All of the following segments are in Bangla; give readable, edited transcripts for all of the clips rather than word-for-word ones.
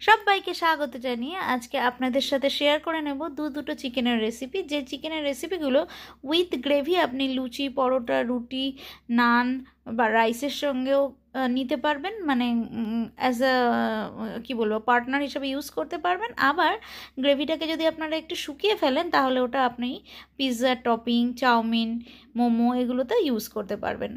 সবাইকে স্বাগত জানিয়ে আজকে আপনাদের সাথে শেয়ার করে নেব দুটো চিকেনের রেসিপি। যে চিকেনের রেসিপিগুলো উইথ গ্রেভি আপনি লুচি, পরোটা, রুটি, নান বা রাইসের সঙ্গেও নিতে পারবেন, মানে অ্যাজ আ কী বলবো পার্টনার হিসেবে ইউজ করতে পারবেন। আবার গ্রেভিটাকে যদি আপনারা একটু শুকিয়ে ফেলেন তাহলে ওটা আপনি পিৎজা টপিং, চাউমিন, মোমো এগুলোতে ইউজ করতে পারবেন।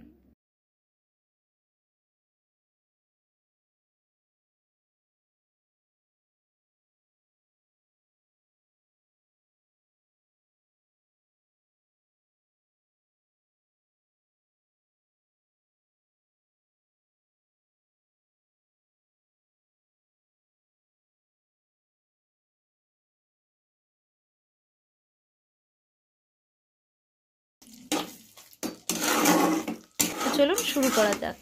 চলুন শুরু করা যাক।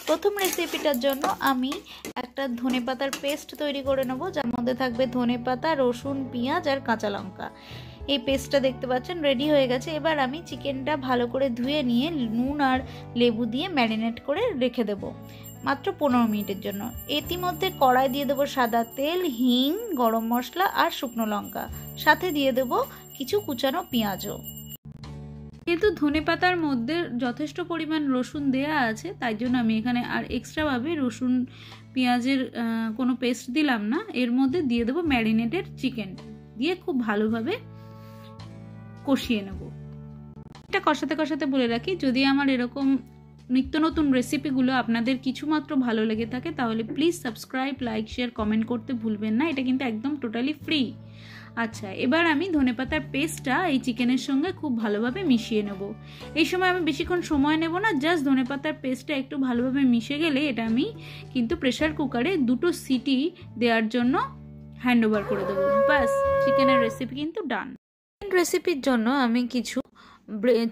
প্রথম রেসিপিটার জন্য আমি একটা ধনেপাতার পেস্ট তৈরি করে নেব, যার মধ্যে থাকবে ধনেপাতা, রসুন, পেঁয়াজ আর কাঁচা লঙ্কা। এই পেস্টটা দেখতে পাচ্ছেন রেডি হয়ে গেছে। এবার আমি চিকেনটা ভালো করে ধুয়ে নিয়ে নুন আর লেবু দিয়ে ম্যারিনেট করে রেখে দেব মাত্র 15 মিনিটের জন্য। ইতিমধ্যে কড়াই দিয়ে দেবো সাদা তেল, হিং, গরম মশলা আর শুকনো লঙ্কা, সাথে দিয়ে দেবো কিছু কুচানো পেঁয়াজও। যেহেতু ধনেপাতার মধ্যে যথেষ্ট পরিমাণ রসুন দেয়া আছে, তাই জন্য আমি এখানে আর এক্সট্রাভাবে রসুন পেঁয়াজের কোনো পেস্ট দিলাম না। এর মধ্যে দিয়ে দেবো ম্যারিনেটেড চিকেন, দিয়ে খুব ভালোভাবে কষিয়ে নেব। এটা কষাতে কষাতে বলে রাখি, যদি আমার এরকম নিত্য নতুন রেসিপিগুলো আপনাদের কিছুমাত্র ভালো লেগে থাকে তাহলে please subscribe, like, share, comment করতে ভুলবেন না। এটা কিন্তু একদম টোটালি ফ্রি। আচ্ছা, এবার আমি ধনেপাতার পেস্টটা এই চিকেনের সঙ্গে খুব ভালোভাবে মিশিয়ে নেব। এই সময় আমি বেশিক্ষণ সময় নেব না, জাস্ট ধনেপাতার পেস্টটা একটু ভালোভাবে মিশে গেলে এটা আমি কিন্তু প্রেসার কুকারে 2টো সিটি দেওয়ার জন্য হ্যান্ড ওভার করে দেবো। ব্যাস, চিকেনের রেসিপি কিন্তু ডান। রেসিপির জন্য আমি কিছু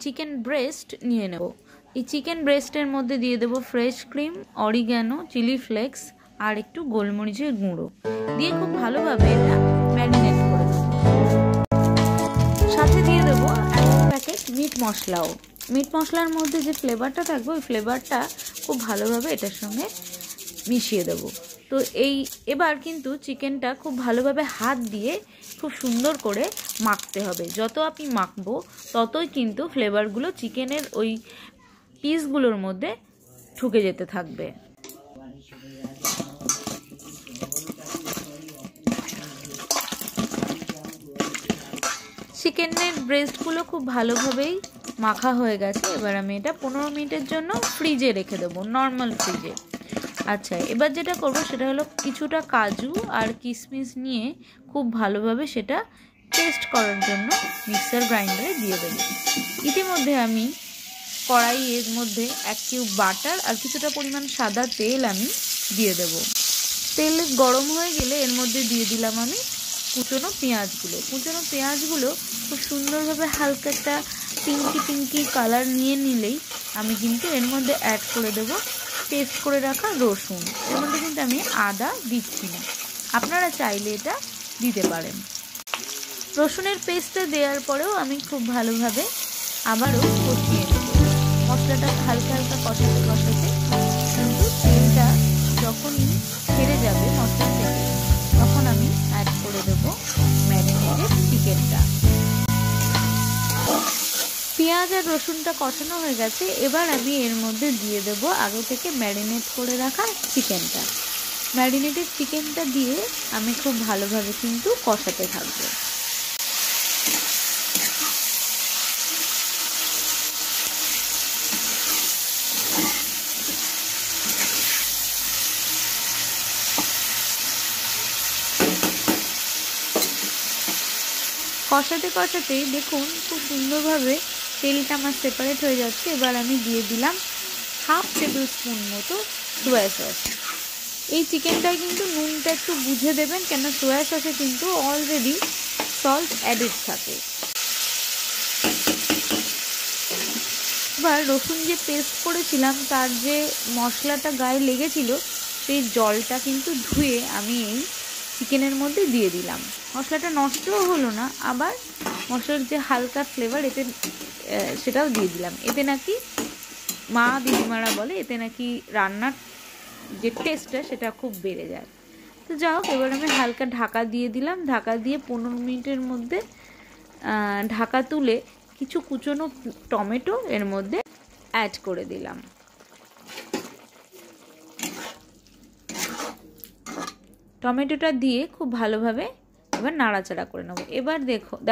চিকেন ব্রেস্ট নিয়ে নেব। এই চিকেন ব্রেস্টের মধ্যে দিয়ে দেবো fresh cream, oregano, chilli flakes আর একটু গোলমরিচের গুঁড়ো দিয়ে খুব ভালোভাবে এটা ম্যারিনেট করে দেবো। সাথে দিয়ে দেবো 1 প্যাকেট মিট মশলাও। মিট মশলার মধ্যে যে ফ্লেভারটা থাকবে ওই ফ্লেভারটা খুব ভালোভাবে এটার সঙ্গে মিশিয়ে দেবো। তো এবার কিন্তু চিকেনটা খুব ভালোভাবে হাত দিয়ে খুব সুন্দর করে মাখতে হবে। যত আপনি মাখবো ততই কিন্তু ফ্লেভারগুলো চিকেনের ওই পিসগুলোর মধ্যে ঢুকে যেতে থাকবে। চিকেনের ব্রেস্টগুলো খুব ভালোভাবেই মাখা হয়ে গেছে। এবার আমি এটা 15 মিনিটের জন্য ফ্রিজে রেখে দেবো, নর্মাল ফ্রিজে। আচ্ছা, এবার যেটা করব সেটা হলো কিছুটা কাজু আর কিশমিশ নিয়ে খুব ভালোভাবে সেটা পেস্ট করার জন্য মিক্সার গ্রাইন্ডারে দিয়ে দেবো। ইতিমধ্যে আমি কড়াইয়ের মধ্যে 1 কিউব বাটার আর কিছুটা পরিমাণ সাদা তেল আমি দিয়ে দেব। তেল গরম হয়ে গেলে এর মধ্যে দিয়ে দিলাম আমি কুচনো পেঁয়াজগুলো খুব সুন্দরভাবে হালকা একটা পিঙ্কি কালার নিয়ে নিলেই আমি কিন্তু এর মধ্যে অ্যাড করে দেব পেস্ট করে রাখা রসুন। এর মধ্যে কিন্তু আমি আদা দিচ্ছি না, আপনারা চাইলে এটা দিতে পারেন। রসুনের পেস্টটা দেওয়ার পরেও আমি খুব ভালোভাবে আবারও কষিয়ে নেব। মশলাটা হালকা হালকা কষাতে কষাতে কিন্তু তেলটা যখনই ছেড়ে যাবে মশলা থেকে তখন আমি অ্যাড করে দেব ম্যারিনেটেড চিকেনটা। পেঁয়াজ আর রসুনটা কষানো হয়ে গেছে। এবার আমি এর মধ্যে দিয়ে দেব আগে থেকে ম্যারিনেট করে রাখা চিকেনটা। ম্যারিনেটেড চিকেনটা দিয়ে আমি খুব ভালোভাবে কিন্তু কষাতে থাকবো। কষাতে কষাতেই দেখুন খুব সুন্দরভাবে তেলটা আমার সেপারেট হয়ে যাচ্ছে। এবার আমি দিয়ে দিলাম 1/2 টেবিল স্পুন মতো সোয়া সস। এই চিকেনটায় কিন্তু নুনটা একটু বুঝে দেবেন, কেন সোয়া সসে কিন্তু অলরেডি সল্ট অ্যাডেড থাকে। এবার রসুন যে পেস্ট করেছিলাম তার যে মশলাটা গায়ে লেগেছিল সেই জলটা কিন্তু ধুয়ে আমি এই চিকেনের মধ্যে দিয়ে দিলাম। মশলাটা নষ্টও হলো না, আবার মশলার যে হালকা ফ্লেভার এতে সেটাও দিয়ে দিলাম। এতে নাকি মা দিদিমারা বলে এতে নাকি রান্নার যে টেস্টটা সেটা খুব বেড়ে যায়। তো যাই হোক, এবার আমি হালকা ঢাকা দিয়ে দিলাম। ঢাকা দিয়ে 15 মিনিটের মধ্যে ঢাকা তুলে কিছু কুচনো টমেটো এর মধ্যে অ্যাড করে দিলাম। টমেটোটা দিয়ে খুব ভালোভাবে এবার নাড়াচাড়া করে নেব। এবার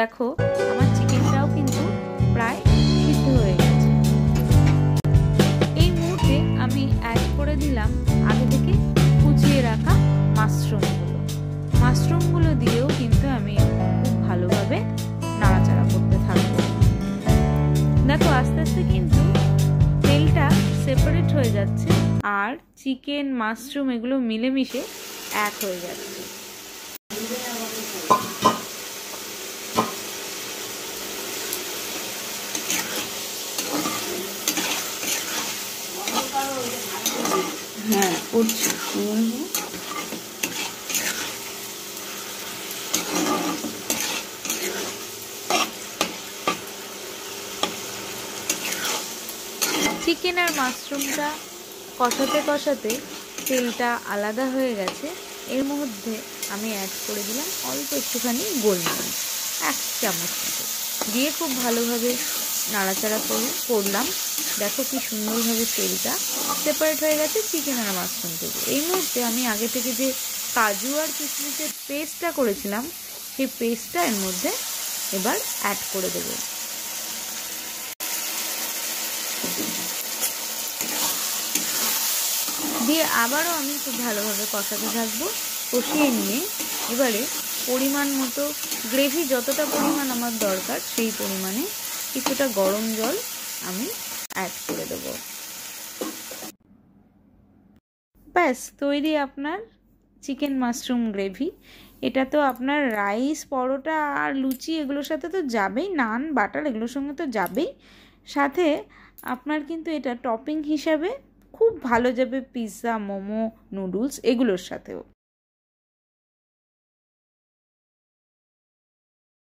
দেখো আমার চিকেনটাও কিন্তু প্রায় সিদ্ধ হয়ে গেছে। এই মুহূর্তে আমি অ্যাড করে দিলাম আগে থেকে কুচিয়ে রাখা মাশরুমগুলো দিয়েও কিন্তু আমি খুব ভালোভাবে নাড়াচাড়া করতে থাকবো। দেখো আস্তে আস্তে কিন্তু তেলটা সেপারেট হয়ে যাচ্ছে আর চিকেন মাশরুম এগুলো মিলেমিশে এক হয়ে যাচ্ছে। হ্যাঁ করছি। চিকেন আর মাশরুমটা কষাতে কষাতে তেলটা আলাদা হয়ে গেছে। এর মধ্যে আমি অ্যাড করে দিলাম অল্প একটুখানি গোলমরিচ, 1 চামচ মতো দিয়ে খুব ভালোভাবে নাড়াচাড়া করলাম। দেখো কি সুন্দরভাবে তেলটা সেপারেট হয়ে গেছে চিকেন আর মাশরুম থেকে। এই মুহূর্তে আমি আগে থেকে যে কাজু আর কিশমিশের পেস্টটা করেছিলাম সেই পেস্টটা এর মধ্যে এবার অ্যাড করে দেবো। দিয়ে আবারও আমি খুব ভালোভাবে কষাতে থাকবো। কষিয়ে নিয়ে এবারে পরিমাণ মতো গ্রেভি যতটা পরিমাণ আমার দরকার সেই পরিমাণে কিছুটা গরম জল আমি অ্যাড করে দেবো। ব্যাস তৈরি আপনার চিকেন মাশরুম গ্রেভি। এটা তো আপনার রাইস, পরোটা আর লুচি এগুলোর সাথে তো যাবেই, নান, বাটার এগুলোর সঙ্গে তো যাবেই, সাথে আপনার কিন্তু এটা টপিং হিসাবে খুব ভালো যাবে পিৎজা, মোমো, নুডলস এগুলোর সাথেও।